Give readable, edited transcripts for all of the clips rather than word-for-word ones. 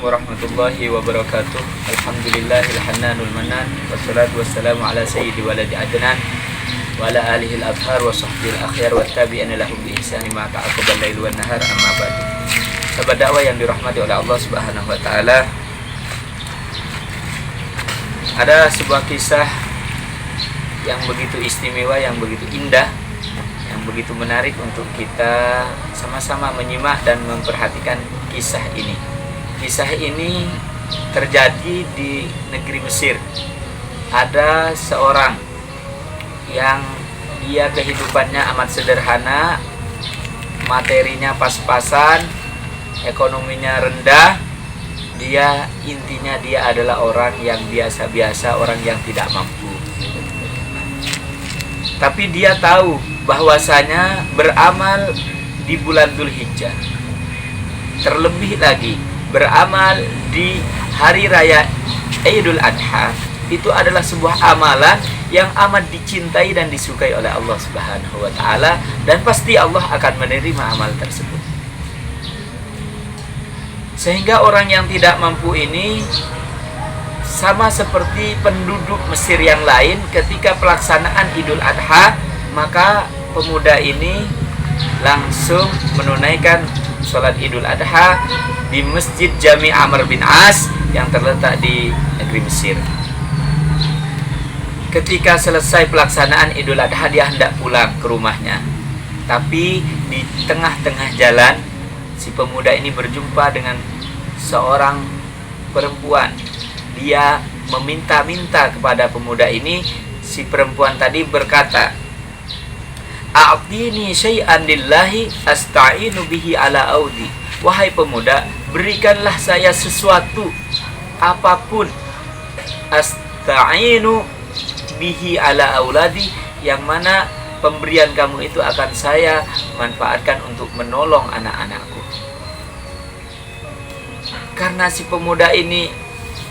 warahmatullahi wabarakatuh. Alhamdulillahil hannanul mannan, wassalatu wassalamu ala sayyidi waladi adnan wa ala alihi al-abhar wa sahbihi al-akhyar wa tabi'ina lahum bi ihsani ma ta'aqabal lail wan nahar, amma ba'du. Sahabat dakwah yang dirahmati oleh Allah Subhanahu wa taala, ada sebuah kisah yang begitu istimewa, yang begitu indah, yang begitu menarik untuk kita sama-sama menyimak dan memperhatikan kisah ini. Kisah ini terjadi di negeri Mesir. Ada seorang yang dia kehidupannya amat sederhana, materinya pas-pasan, ekonominya rendah. Intinya dia adalah orang yang biasa-biasa, orang yang tidak mampu. Tapi dia tahu bahwasanya beramal di bulan Dzulhijjah, terlebih lagi beramal di hari raya Idul Adha, itu adalah sebuah amalan yang amat dicintai dan disukai oleh Allah Subhanahu wa taala, dan pasti Allah akan menerima amal tersebut. Sehingga orang yang tidak mampu ini sama seperti penduduk Mesir yang lain, ketika pelaksanaan Idul Adha, maka pemuda ini langsung menunaikan sholat Idul Adha di Masjid Jami' Amr bin As yang terletak di negeri Mesir. Ketika selesai pelaksanaan Idul Adha, dia hendak pulang ke rumahnya. Tapi di tengah-tengah jalan, si pemuda ini berjumpa dengan seorang perempuan. Dia meminta-minta kepada pemuda ini. Si perempuan tadi berkata, "A'tini syai'an lillahi asta'inu bihi ala audi." Wahai pemuda, berikanlah saya sesuatu, apapun, asta'inu bihi ala auladi, yang mana pemberian kamu itu akan saya manfaatkan untuk menolong anak-anakku. Karena si pemuda ini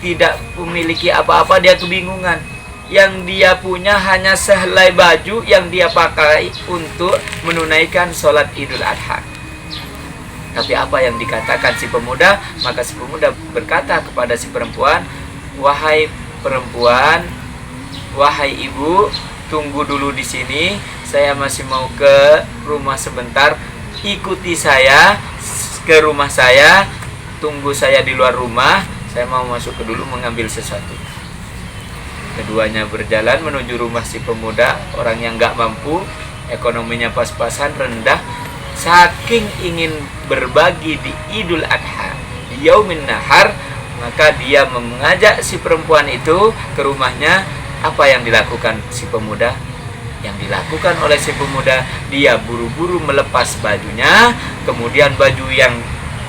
tidak memiliki apa-apa, dia kebingungan. Yang dia punya hanya sehelai baju yang dia pakai untuk menunaikan sholat Idul Adha. Tapi apa yang dikatakan si pemuda? Maka si pemuda berkata kepada si perempuan, "Wahai perempuan, wahai ibu, tunggu dulu di sini. Saya masih mau ke rumah sebentar. Ikuti saya ke rumah saya. Tunggu saya di luar rumah. Saya mau masuk ke dulu mengambil sesuatu." Keduanya berjalan menuju rumah si pemuda, orang yang gak mampu, ekonominya pas-pasan, rendah. Saking ingin berbagi di Idul Adha, di Yaumin Nahar, maka dia mengajak si perempuan itu ke rumahnya. Apa yang dilakukan si pemuda? Yang dilakukan oleh si pemuda, dia buru-buru melepas bajunya, kemudian baju yang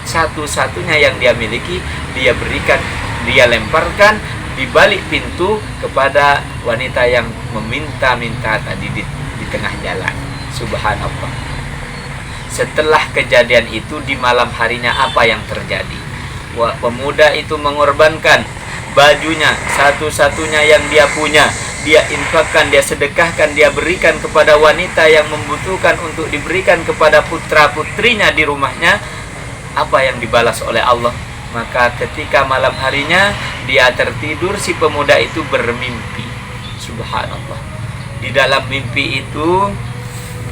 satu-satunya yang dia miliki, dia berikan, dia lemparkan di balik pintu kepada wanita yang meminta-minta tadi di tengah jalan. Subhanallah. Setelah kejadian itu, di malam harinya apa yang terjadi? Pemuda itu mengorbankan bajunya satu-satunya yang dia punya, dia infakkan, dia sedekahkan, dia berikan kepada wanita yang membutuhkan untuk diberikan kepada putra-putrinya di rumahnya. Apa yang dibalas oleh Allah? Maka ketika malam harinya dia tertidur, si pemuda itu bermimpi. Subhanallah. Di dalam mimpi itu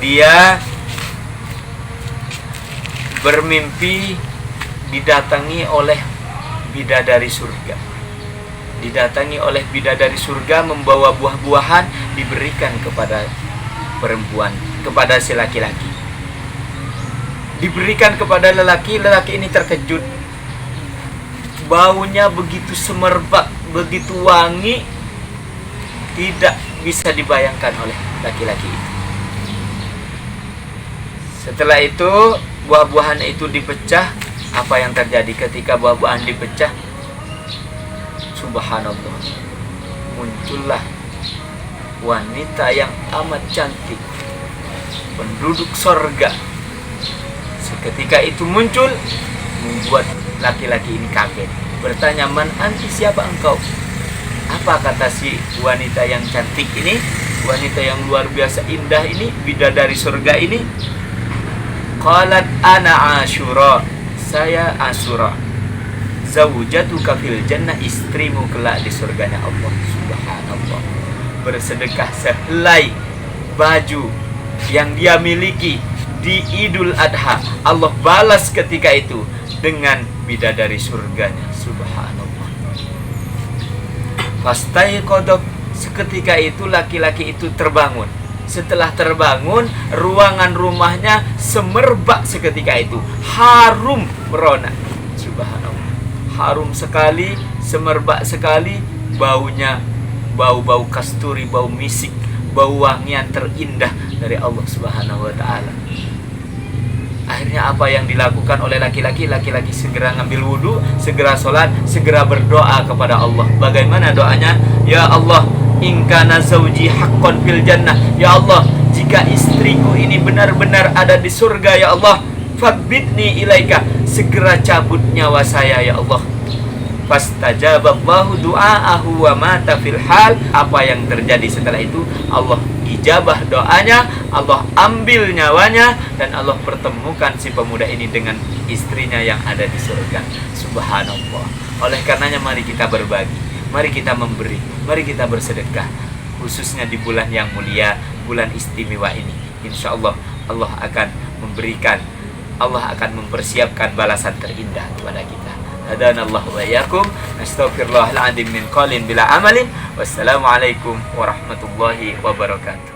dia bermimpi didatangi oleh bidadari surga. Didatangi oleh bidadari surga membawa buah-buahan, diberikan kepada perempuan, kepada si laki-laki. Diberikan kepada lelaki ini terkejut. Baunya begitu semerbak, begitu wangi, tidak bisa dibayangkan oleh laki-laki itu. Setelah itu buah-buahan itu dipecah. Apa yang terjadi ketika buah-buahan dipecah? Subhanallah, muncullah wanita yang amat cantik, penduduk sorga. Seketika itu muncul, membuat laki-laki ini kaget. Bertanya, "Man anti, siapa engkau?" Apa kata si wanita yang cantik ini, wanita yang luar biasa indah ini, bidadari surga ini? Qalat ana Asyura, saya Asyura. zaujatuka fil jannah, istrimu kelak di surganya Allah. Subhanallah. Bersedekah sehelai baju yang dia miliki di Idul Adha, Allah balas ketika itu dengan bidadari surganya. Subhanallah. Fastaiqadha, seketika itu laki-laki itu terbangun. Setelah terbangun, ruangan rumahnya semerbak seketika itu, harum merona. Subhanallah. Harum sekali, semerbak sekali, baunya bau-bau kasturi, bau misik, bau wangian terindah dari Allah Subhanahu wa taala. Akhirnya apa yang dilakukan oleh laki-laki? Laki-laki segera ngambil wudhu, segera sholat, segera berdoa kepada Allah. Bagaimana doanya? Ya Allah, in kana zauji haqqan fil jannah. Ya Allah, jika istriku ini benar-benar ada di surga, ya Allah, fabitni ilaika, segera cabut nyawa saya, ya Allah. Fastajaballahu du'aahu wa mata fil hal. Apa yang terjadi setelah itu? Allah ijabah doanya, Allah ambil nyawanya, dan Allah pertemukan si pemuda ini dengan istrinya yang ada di surga. Subhanallah. Oleh karenanya mari kita berbagi, mari kita memberi, mari kita bersedekah, khususnya di bulan yang mulia, bulan istimewa ini. Insya Allah Allah akan memberikan, Allah akan mempersiapkan balasan terindah kepada kita. Hadanallahu wa iyyakum. Astaghfirullahal azim min qalin bila amalin. Wassalamualaikum warahmatullahi wabarakatuh.